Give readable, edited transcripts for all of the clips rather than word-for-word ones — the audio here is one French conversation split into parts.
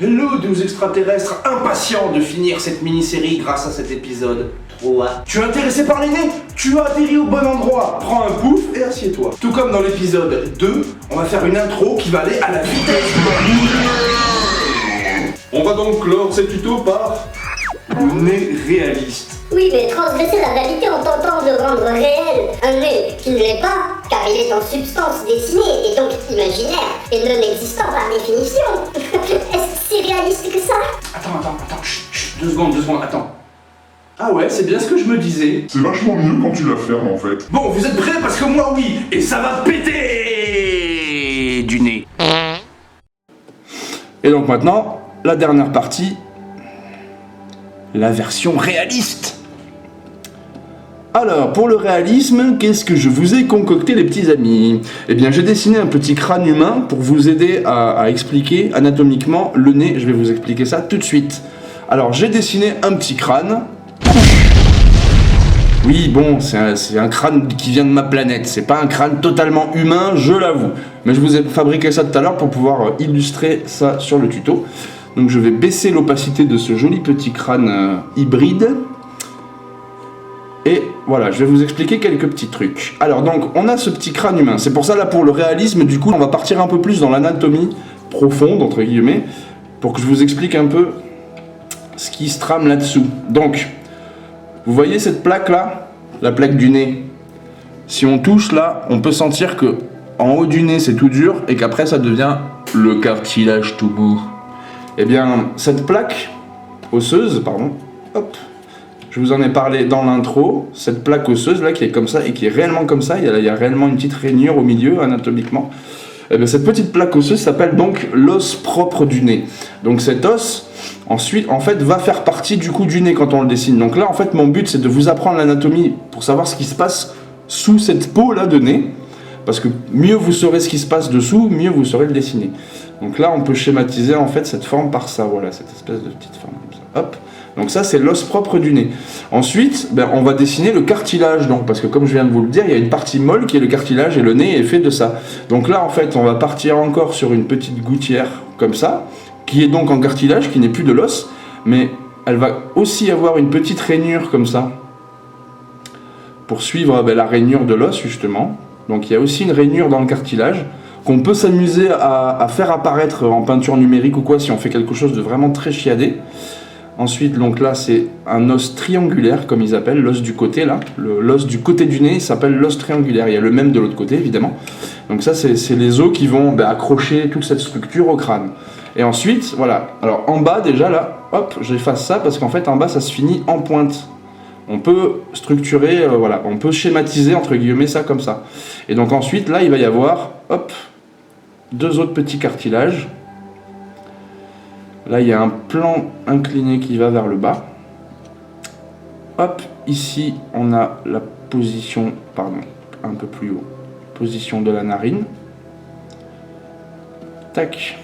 Hello, deux extraterrestres impatients de finir cette mini-série grâce à cet épisode 3. Tu es intéressé par les nez? Tu as atterri au bon endroit. Prends un pouf et assieds-toi. Tout comme dans l'épisode 2, on va faire une intro qui va aller à la vitesse de la lumière. On va donc clore ces tutos par le nez réaliste. Oui, mais transgresser la réalité en tentant de rendre réel un nez qui ne l'est pas, car il est en substance dessinée et donc imaginaire et non existant par définition. Est-ce que c'est réaliste que ça? Attends, chut, 2 secondes, attends. Ah ouais, c'est bien ce que je me disais. C'est vachement mieux quand tu la fermes en fait. Bon, vous êtes prêts? Parce que moi oui, et ça va péter du nez. Et donc maintenant, la dernière partie, la version réaliste. Alors, pour le réalisme, qu'est-ce que je vous ai concocté les petits amis? Eh bien, j'ai dessiné un petit crâne humain pour vous aider à expliquer anatomiquement le nez. Je vais vous expliquer ça tout de suite. Alors, j'ai dessiné un petit crâne. Oui, bon, c'est un crâne qui vient de ma planète. C'est pas un crâne totalement humain, je l'avoue. Mais je vous ai fabriqué ça tout à l'heure pour pouvoir illustrer ça sur le tuto. Donc, je vais baisser l'opacité de ce joli petit crâne hybride. Et voilà, je vais vous expliquer quelques petits trucs. Alors donc, on a ce petit crâne humain. C'est pour ça, là, pour le réalisme, du coup, on va partir un peu plus dans l'anatomie profonde, entre guillemets, pour que je vous explique un peu ce qui se trame là-dessous. Donc, vous voyez cette plaque-là? La plaque du nez. Si on touche, là, on peut sentir que en haut du nez, c'est tout dur, et qu'après, ça devient le cartilage tout mou. Eh bien, cette plaque osseuse, pardon, hop, je vous en ai parlé dans l'intro, cette plaque osseuse là qui est comme ça et qui est réellement comme ça, il y a réellement une petite rainure au milieu anatomiquement. Et bien, cette petite plaque osseuse s'appelle donc l'os propre du nez. Donc cet os, ensuite, en fait, va faire partie du coup du nez quand on le dessine. Donc là, en fait, mon but c'est de vous apprendre l'anatomie pour savoir ce qui se passe sous cette peau là de nez. Parce que mieux vous saurez ce qui se passe dessous, mieux vous saurez le dessiner. Donc là, on peut schématiser en fait cette forme par ça, voilà, cette espèce de petite forme comme ça. Hop. Donc ça, c'est l'os propre du nez. Ensuite, on va dessiner le cartilage, donc, parce que comme je viens de vous le dire, il y a une partie molle qui est le cartilage et le nez est fait de ça. Donc là, en fait, on va partir encore sur une petite gouttière comme ça, qui est donc en cartilage, qui n'est plus de l'os, mais elle va aussi avoir une petite rainure comme ça, pour suivre la rainure de l'os, justement. Donc il y a aussi une rainure dans le cartilage, qu'on peut s'amuser à faire apparaître en peinture numérique ou quoi, si on fait quelque chose de vraiment très chiadé. Ensuite, donc là, c'est un os triangulaire, comme ils appellent, l'os du côté, là. L'os du côté du nez s'appelle l'os triangulaire. Il y a le même de l'autre côté, évidemment. Donc ça, c'est les os qui vont accrocher toute cette structure au crâne. Et ensuite, voilà. Alors, en bas, déjà, là, hop, j'efface ça, parce qu'en fait, en bas, ça se finit en pointe. On peut structurer, voilà, on peut schématiser, entre guillemets, ça comme ça. Et donc ensuite, là, il va y avoir, hop, 2 autres petits cartilages. Là, il y a un plan incliné qui va vers le bas. Hop, ici, on a la position, pardon, un peu plus haut, position de la narine. Tac.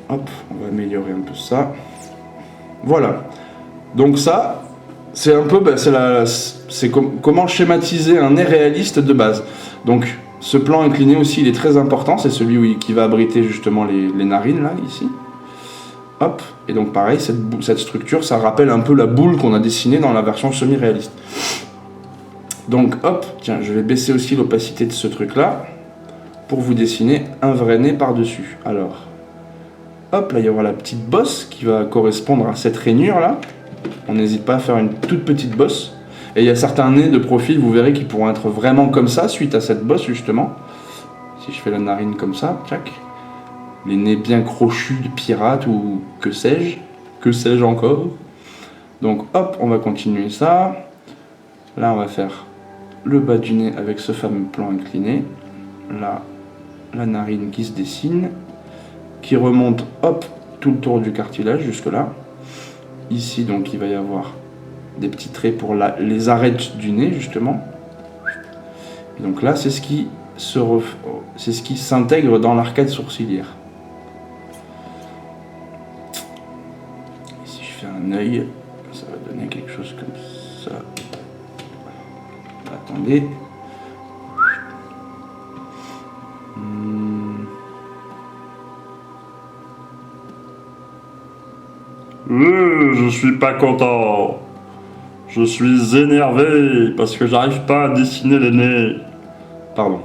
Hop, on va améliorer un peu ça. Voilà. Donc ça, c'est un peu, comment schématiser un nez réaliste de base. Donc, ce plan incliné aussi, il est très important, c'est celui qui va abriter justement les narines, là, ici. Hop, et donc pareil, cette structure, ça rappelle un peu la boule qu'on a dessinée dans la version semi-réaliste. Donc hop, tiens, je vais baisser aussi l'opacité de ce truc-là, pour vous dessiner un vrai nez par-dessus. Alors, hop, là, il y aura la petite bosse qui va correspondre à cette rainure-là. On n'hésite pas à faire une toute petite bosse. Et il y a certains nez de profil, vous verrez, qui pourront être vraiment comme ça, suite à cette bosse, justement. Si je fais la narine comme ça, tchac. Les nez bien crochus de pirates, ou que sais-je encore. Donc, hop, on va continuer ça. Là, on va faire le bas du nez avec ce fameux plan incliné. Là, la narine qui se dessine, qui remonte, hop, tout le tour du cartilage, jusque-là. Ici, donc, il va y avoir des petits traits pour les arêtes du nez, justement. Et donc là, c'est ce qui s'intègre dans l'arcade sourcilière. Et si je fais un œil, ça va donner quelque chose comme ça. Attendez. je suis pas content. Je suis énervé parce que j'arrive pas à dessiner les nez. Pardon.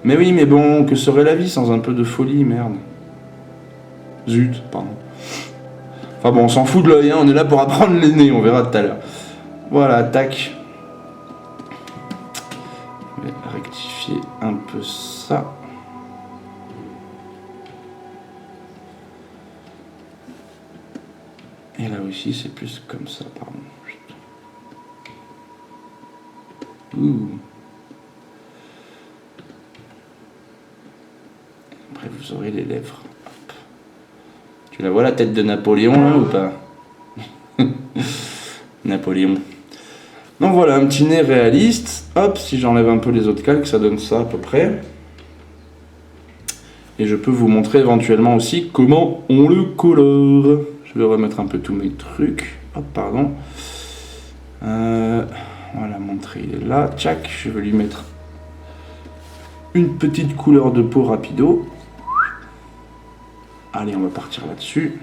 Mais oui, mais bon, que serait la vie sans un peu de folie, merde. Zut, pardon. Enfin bon, on s'en fout de l'œil, hein, on est là pour apprendre les nez, on verra tout à l'heure. Voilà, tac. Je vais rectifier un peu ça. Et là aussi, c'est plus comme ça, pardon. Ouh. Après, vous aurez les lèvres. Hop. Tu la vois, la tête de Napoléon, là, ou pas? Napoléon. Donc voilà, un petit nez réaliste. Hop, si j'enlève un peu les autres calques, ça donne ça à peu près. Et je peux vous montrer éventuellement aussi comment on le colore. Je vais remettre un peu tous mes trucs. Hop, pardon. Voilà, mon trait il est là. Tchac, je vais lui mettre une petite couleur de peau rapido. Allez, on va partir là-dessus.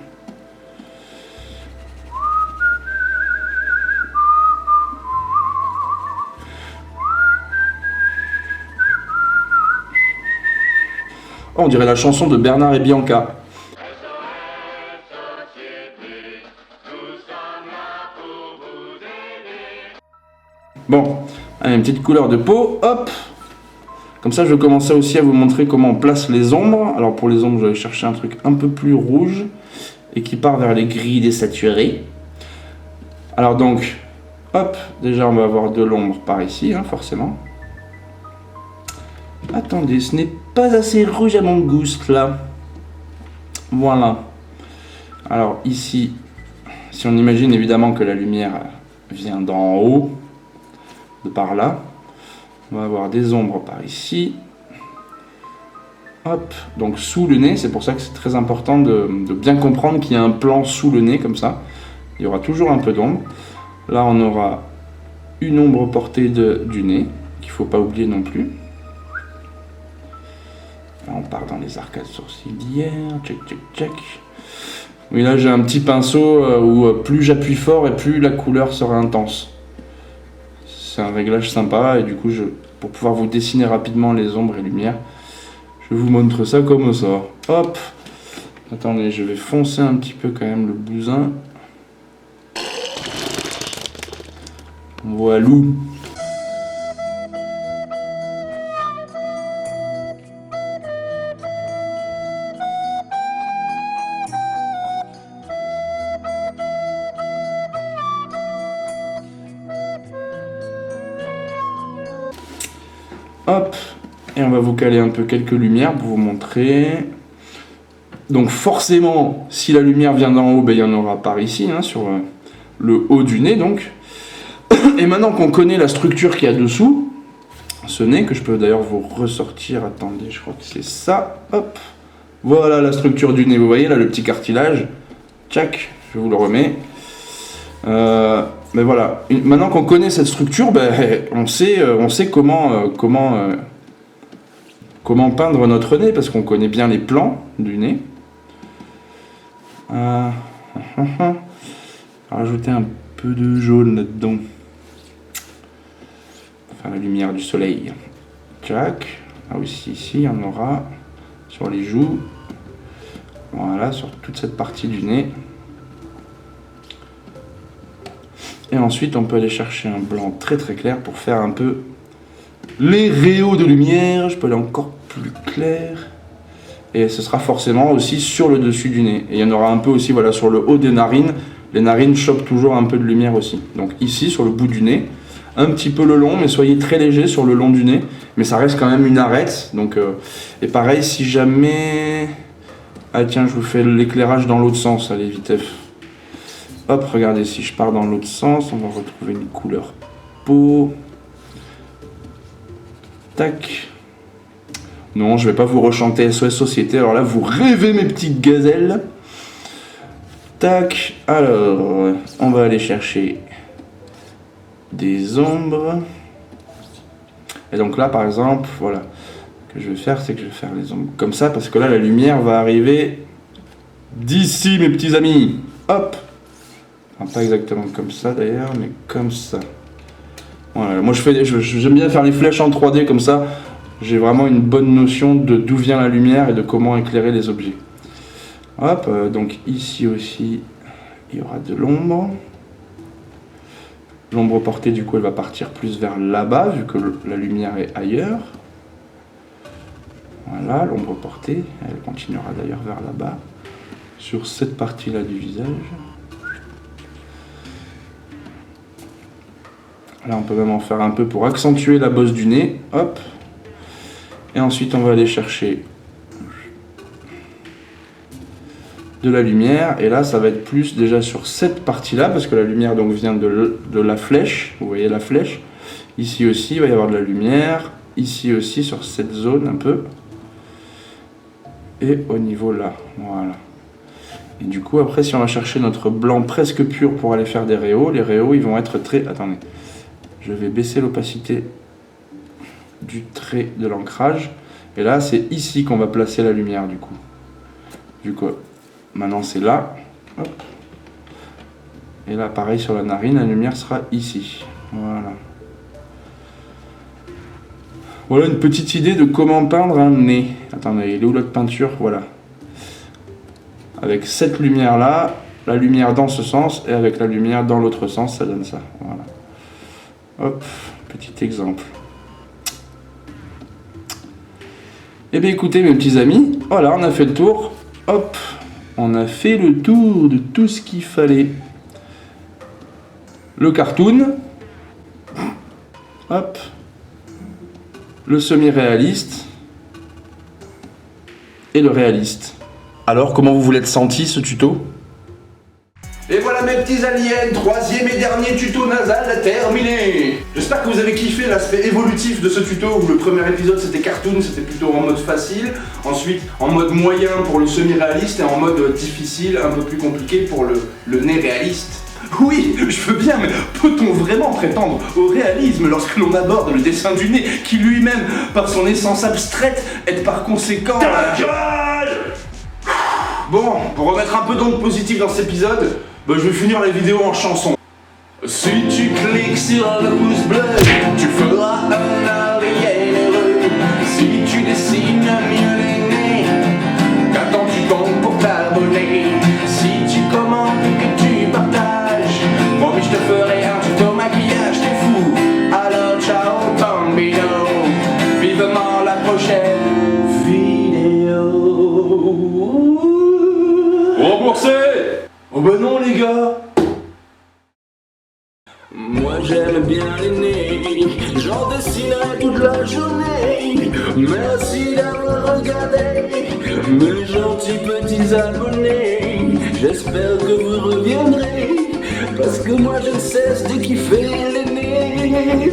Oh, on dirait la chanson de Bernard et Bianca. Bon, allez, une petite couleur de peau, hop. Comme ça, je vais commencer aussi à vous montrer comment on place les ombres. Alors pour les ombres, je vais chercher un truc un peu plus rouge et qui part vers les gris désaturés. Alors donc, hop, déjà on va avoir de l'ombre par ici, hein, forcément. Attendez, ce n'est pas assez rouge à mon goût, là. Voilà. Alors ici, si on imagine évidemment que la lumière vient d'en haut, de par là, on va avoir des ombres par ici. Hop, donc sous le nez, c'est pour ça que c'est très important de bien comprendre qu'il y a un plan sous le nez, comme ça. Il y aura toujours un peu d'ombre. Là, on aura une ombre portée du nez, qu'il ne faut pas oublier non plus. Là, on part dans les arcades sourcilières, check, check, check. Oui, là, j'ai un petit pinceau où plus j'appuie fort et plus la couleur sera intense. C'est un réglage sympa et du coup, pour pouvoir vous dessiner rapidement les ombres et lumières, je vous montre ça comme ça. Hop. Attendez, je vais foncer un petit peu quand même le bousin. Voilà. Hop, et on va vous caler un peu quelques lumières pour vous montrer. Donc forcément, si la lumière vient d'en haut, ben, il y en aura par ici, hein, sur le haut du nez donc. Et maintenant qu'on connaît la structure qu'il y a dessous, ce nez, que je peux d'ailleurs vous ressortir, attendez, je crois que c'est ça, hop. Voilà la structure du nez, vous voyez là le petit cartilage, tchac, je vous le remets. Mais voilà, maintenant qu'on connaît cette structure, ben, on sait comment peindre notre nez, parce qu'on connaît bien les plans du nez. Rajouter un peu de jaune là-dedans. Enfin, la lumière du soleil. Tchac. Ah aussi, ici, il y en aura sur les joues. Voilà, sur toute cette partie du nez. Et ensuite, on peut aller chercher un blanc très très clair pour faire un peu les rayons de lumière. Je peux aller encore plus clair. Et ce sera forcément aussi sur le dessus du nez. Et il y en aura un peu aussi voilà, sur le haut des narines. Les narines chopent toujours un peu de lumière aussi. Donc ici, sur le bout du nez, un petit peu le long, mais soyez très léger sur le long du nez. Mais ça reste quand même une arête. Donc, et pareil, si jamais... Ah tiens, je vous fais l'éclairage dans l'autre sens. Allez, vite. Hop, regardez, si je pars dans l'autre sens, on va retrouver une couleur peau. Tac. Non, je vais pas vous rechanter SOS Société. Alors là, vous rêvez mes petites gazelles. Tac. Alors, on va aller chercher des ombres. Et donc là, par exemple, voilà. Ce que je vais faire, c'est que je vais faire les ombres comme ça, parce que là, la lumière va arriver d'ici, mes petits amis. hop. Enfin, pas exactement comme ça d'ailleurs, mais comme ça. Voilà, moi j'aime bien faire les flèches en 3D comme ça. J'ai vraiment une bonne notion de d'où vient la lumière et de comment éclairer les objets. Hop, donc ici aussi, il y aura de l'ombre. L'ombre portée, du coup, elle va partir plus vers là-bas, vu que la lumière est ailleurs. Voilà, l'ombre portée, elle continuera d'ailleurs vers là-bas, sur cette partie-là du visage. Là, on peut même en faire un peu pour accentuer la bosse du nez. Hop. Et ensuite, on va aller chercher de la lumière. Et là, ça va être plus déjà sur cette partie-là, parce que la lumière donc vient de la flèche. Vous voyez la flèche. Ici aussi, il va y avoir de la lumière. Ici aussi, sur cette zone un peu. Et au niveau là. Voilà. Et du coup, après, si on va chercher notre blanc presque pur pour aller faire des réaux, les réaux, ils vont être très... Attendez. Je vais baisser l'opacité du trait de l'ancrage. Et là, c'est ici qu'on va placer la lumière, du coup. Du coup, maintenant, c'est là. Hop. Et là, pareil, sur la narine, la lumière sera ici. Voilà. Voilà une petite idée de comment peindre un nez. Attendez, il est où l'autre peinture? Voilà. Avec cette lumière-là, la lumière dans ce sens, et avec la lumière dans l'autre sens, ça donne ça. Voilà. Hop, petit exemple. Eh bien écoutez mes petits amis, voilà, on a fait le tour. Hop, on a fait le tour de tout ce qu'il fallait. Le cartoon. Hop. Le semi-réaliste. Et le réaliste. Alors, comment vous vous l'êtes senti ce tuto? Et voilà mes petits aliens, troisième et dernier tuto nasal terminé. J'espère que vous avez kiffé l'aspect évolutif de ce tuto où le premier épisode c'était cartoon, c'était plutôt en mode facile. Ensuite en mode moyen pour le semi-réaliste et en mode difficile, un peu plus compliqué pour le nez réaliste. Oui, je veux bien, mais peut-on vraiment prétendre au réalisme lorsque l'on aborde le dessin du nez qui lui-même, par son essence abstraite, est par conséquent... Bon, pour remettre un peu d'onde positive dans cet épisode, je vais finir la vidéo en chanson. Si tu cliques sur le pouce bleu, tu feras un arrière heureux. Si tu dessines mieux les nez, qu'attends-tu donc pour t'abonner? Si tu commentes et que tu partages, promis je te ferai un tuto maquillage, t'es fou. Alors ciao bambino, vivement la prochaine vidéo. Remboursé! Oh bah non les gars! Moi j'aime bien les nez, j'en dessinerai toute la journée. Merci d'avoir regardé, mes gentils petits abonnés. J'espère que vous reviendrez, parce que moi je ne cesse de kiffer les nez.